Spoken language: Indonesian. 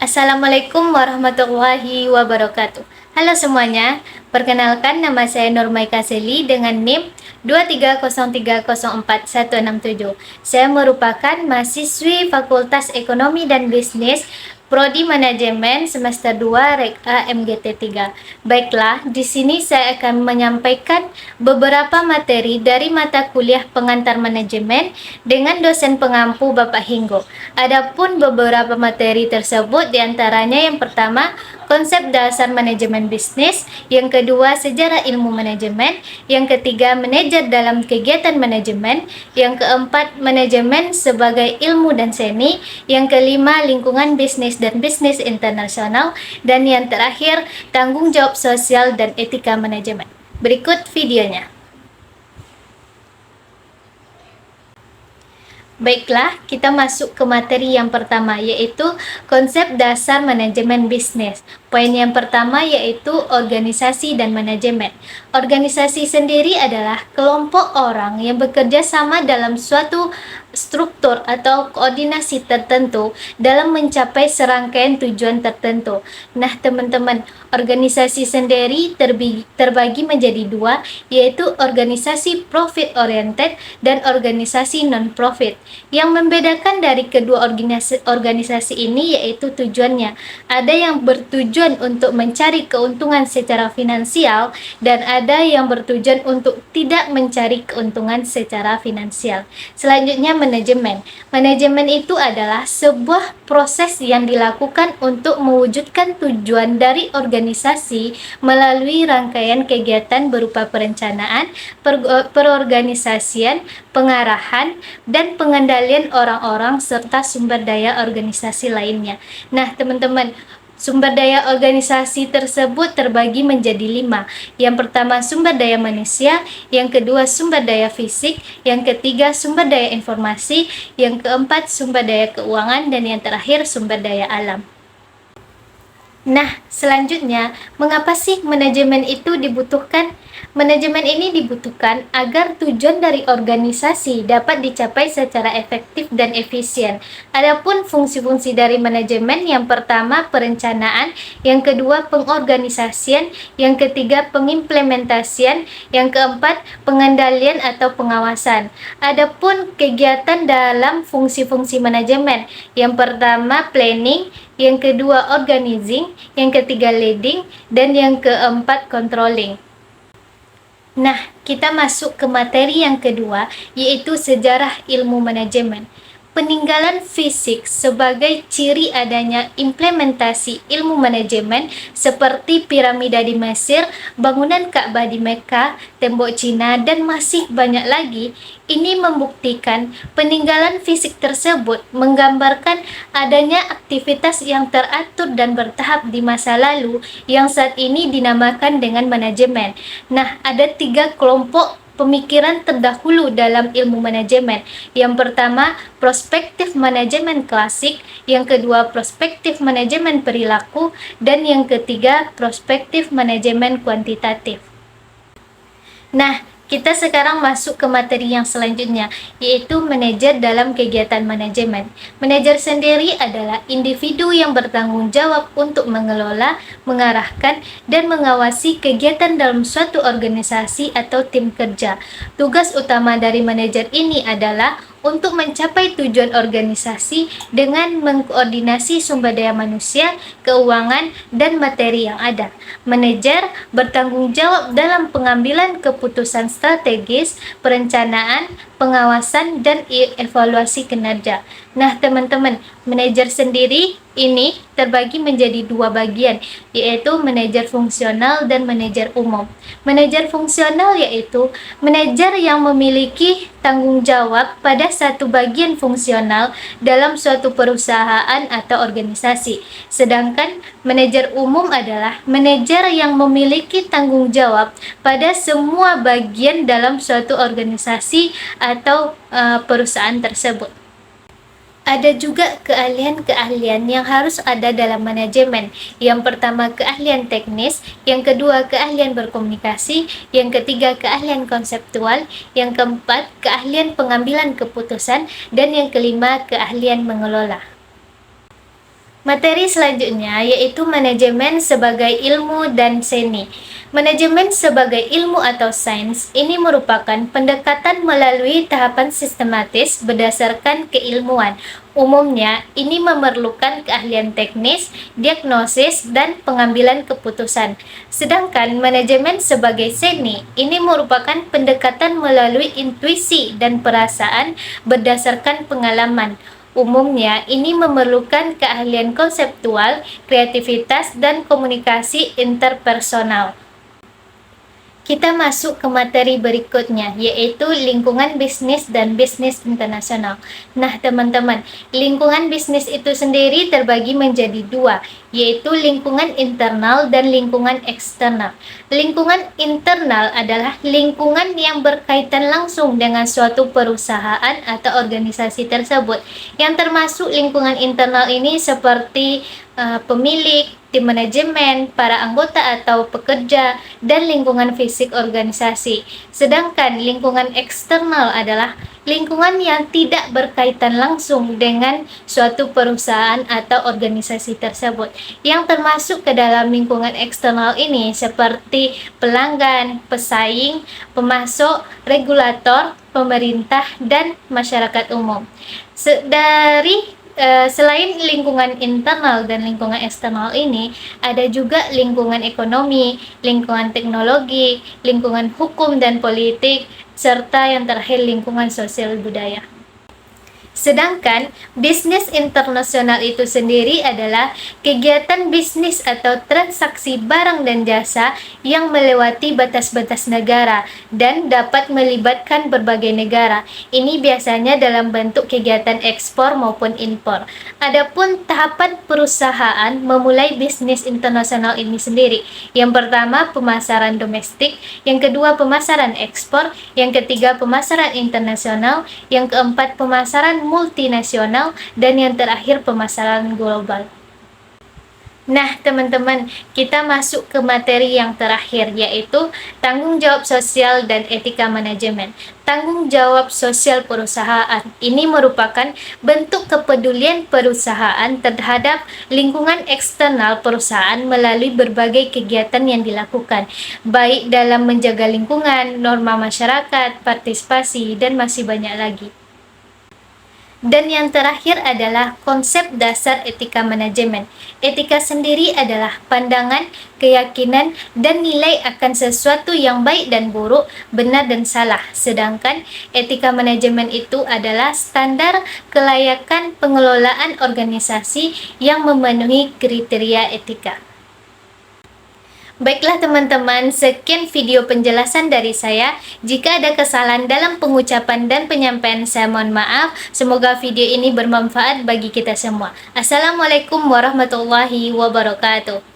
Assalamualaikum warahmatullahi wabarakatuh. Halo semuanya, perkenalkan nama saya Nurmaika Seli dengan NIM 230304167. Saya merupakan mahasiswi Fakultas Ekonomi dan Bisnis Prodi Manajemen semester 2 Rek A MGT 3. Baiklah, di sini saya akan menyampaikan beberapa materi dari mata kuliah pengantar manajemen dengan dosen pengampu Bapak Hinggo. Adapun beberapa materi tersebut diantaranya yang pertama konsep dasar manajemen bisnis, yang kedua sejarah ilmu manajemen, yang ketiga manajer dalam kegiatan manajemen, yang keempat manajemen sebagai ilmu dan seni, yang kelima lingkungan bisnis dan bisnis internasional, dan yang terakhir tanggung jawab sosial dan etika manajemen. Berikut videonya. Baiklah, kita masuk ke materi yang pertama, yaitu konsep dasar manajemen bisnis. Poin yang pertama yaitu organisasi dan manajemen. Organisasi sendiri adalah kelompok orang yang bekerja sama dalam suatu struktur atau koordinasi tertentu dalam mencapai serangkaian tujuan tertentu. Nah, teman-teman, organisasi sendiri terbagi menjadi dua, yaitu organisasi profit oriented dan organisasi non-profit. Yang membedakan dari kedua organisasi ini yaitu tujuannya. Ada yang bertujuan untuk mencari keuntungan secara finansial dan ada yang bertujuan untuk tidak mencari keuntungan secara finansial. Selanjutnya manajemen. Manajemen itu adalah sebuah proses yang dilakukan untuk mewujudkan tujuan dari organisasi melalui rangkaian kegiatan berupa perencanaan, perorganisasian, pengarahan, dan pengendalian orang-orang serta sumber daya organisasi lainnya. Nah, teman-teman, sumber daya organisasi tersebut terbagi menjadi 5. Yang pertama sumber daya manusia, yang kedua sumber daya fisik, yang ketiga sumber daya informasi, yang keempat sumber daya keuangan, dan yang terakhir sumber daya alam. Nah, selanjutnya, mengapa sih manajemen itu dibutuhkan? Manajemen ini dibutuhkan agar tujuan dari organisasi dapat dicapai secara efektif dan efisien. Adapun fungsi-fungsi dari manajemen, yang pertama perencanaan, yang kedua pengorganisasian, yang ketiga pengimplementasian, yang keempat pengendalian atau pengawasan. Adapun kegiatan dalam fungsi-fungsi manajemen, yang pertama planning, yang kedua organizing, yang ketiga leading, dan yang keempat controlling. Nah, kita masuk ke materi yang kedua, yaitu sejarah ilmu manajemen. Peninggalan fisik sebagai ciri adanya implementasi ilmu manajemen seperti piramida di Mesir, bangunan Ka'bah di Mekah, tembok Cina, dan masih banyak lagi. Ini membuktikan peninggalan fisik tersebut menggambarkan adanya aktivitas yang teratur dan bertahap di masa lalu yang saat ini dinamakan dengan manajemen. Nah, ada 3 kelompok pemikiran terdahulu dalam ilmu manajemen. Yang pertama, prospektif manajemen klasik, yang kedua, prospektif manajemen perilaku, dan yang ketiga, prospektif manajemen kuantitatif. Nah, kita sekarang masuk ke materi yang selanjutnya, yaitu manajer dalam kegiatan manajemen. Manajer sendiri adalah individu yang bertanggung jawab untuk mengelola, mengarahkan, dan mengawasi kegiatan dalam suatu organisasi atau tim kerja. Tugas utama dari manajer ini adalah untuk mencapai tujuan organisasi dengan mengkoordinasi sumber daya manusia, keuangan, dan materi yang ada. Manajer bertanggung jawab dalam pengambilan keputusan strategis, perencanaan, pengawasan, dan evaluasi kinerja. Nah, teman-teman, manajer sendiri ini terbagi menjadi 2 bagian, yaitu manajer fungsional dan manajer umum. Manajer fungsional yaitu manajer yang memiliki tanggung jawab pada satu bagian fungsional dalam suatu perusahaan atau organisasi. Sedangkan manajer umum adalah manajer yang memiliki tanggung jawab pada semua bagian dalam suatu organisasi atau perusahaan tersebut. Ada juga keahlian-keahlian yang harus ada dalam manajemen. Yang pertama keahlian teknis, yang kedua keahlian berkomunikasi, yang ketiga keahlian konseptual, yang keempat keahlian pengambilan keputusan, dan yang kelima keahlian mengelola. Materi selanjutnya yaitu manajemen sebagai ilmu dan seni. Manajemen sebagai ilmu atau sains ini merupakan pendekatan melalui tahapan sistematis berdasarkan keilmuan. Umumnya, ini memerlukan keahlian teknis, diagnosis, dan pengambilan keputusan. Sedangkan manajemen sebagai seni ini merupakan pendekatan melalui intuisi dan perasaan berdasarkan pengalaman. Umumnya, ini memerlukan keahlian konseptual, kreativitas, dan komunikasi interpersonal. Kita masuk ke materi berikutnya, yaitu lingkungan bisnis dan bisnis internasional. Nah, teman-teman, lingkungan bisnis itu sendiri terbagi menjadi dua, yaitu lingkungan internal dan lingkungan eksternal. Lingkungan internal adalah lingkungan yang berkaitan langsung dengan suatu perusahaan atau organisasi tersebut, yang termasuk lingkungan internal ini seperti pemilik, tim manajemen, para anggota atau pekerja, dan lingkungan fisik organisasi. Sedangkan lingkungan eksternal adalah lingkungan yang tidak berkaitan langsung dengan suatu perusahaan atau organisasi tersebut, yang termasuk ke dalam lingkungan eksternal ini seperti pelanggan, pesaing, pemasok, regulator, pemerintah, dan masyarakat umum. Selain lingkungan internal dan lingkungan eksternal ini, ada juga lingkungan ekonomi, lingkungan teknologi, lingkungan hukum dan politik, serta yang terakhir lingkungan sosial budaya. Sedangkan bisnis internasional itu sendiri adalah kegiatan bisnis atau transaksi barang dan jasa yang melewati batas-batas negara dan dapat melibatkan berbagai negara. Ini biasanya dalam bentuk kegiatan ekspor maupun impor. Adapun tahapan perusahaan memulai bisnis internasional ini sendiri. Yang pertama, pemasaran domestik, yang kedua pemasaran ekspor, yang ketiga pemasaran internasional, yang keempat pemasaran multinasional, dan yang terakhir pemasaran global. Nah, teman-teman, kita masuk ke materi yang terakhir, yaitu tanggung jawab sosial dan etika manajemen. Tanggung jawab sosial perusahaan ini merupakan bentuk kepedulian perusahaan terhadap lingkungan eksternal perusahaan melalui berbagai kegiatan yang dilakukan, baik dalam menjaga lingkungan, norma masyarakat, partisipasi, dan masih banyak lagi. Dan yang terakhir adalah konsep dasar etika manajemen. Etika sendiri adalah pandangan, keyakinan, dan nilai akan sesuatu yang baik dan buruk, benar dan salah. Sedangkan etika manajemen itu adalah standar kelayakan pengelolaan organisasi yang memenuhi kriteria etika. Baiklah teman-teman, sekian video penjelasan dari saya. Jika ada kesalahan dalam pengucapan dan penyampaian, saya mohon maaf. Semoga video ini bermanfaat bagi kita semua. Assalamualaikum warahmatullahi wabarakatuh.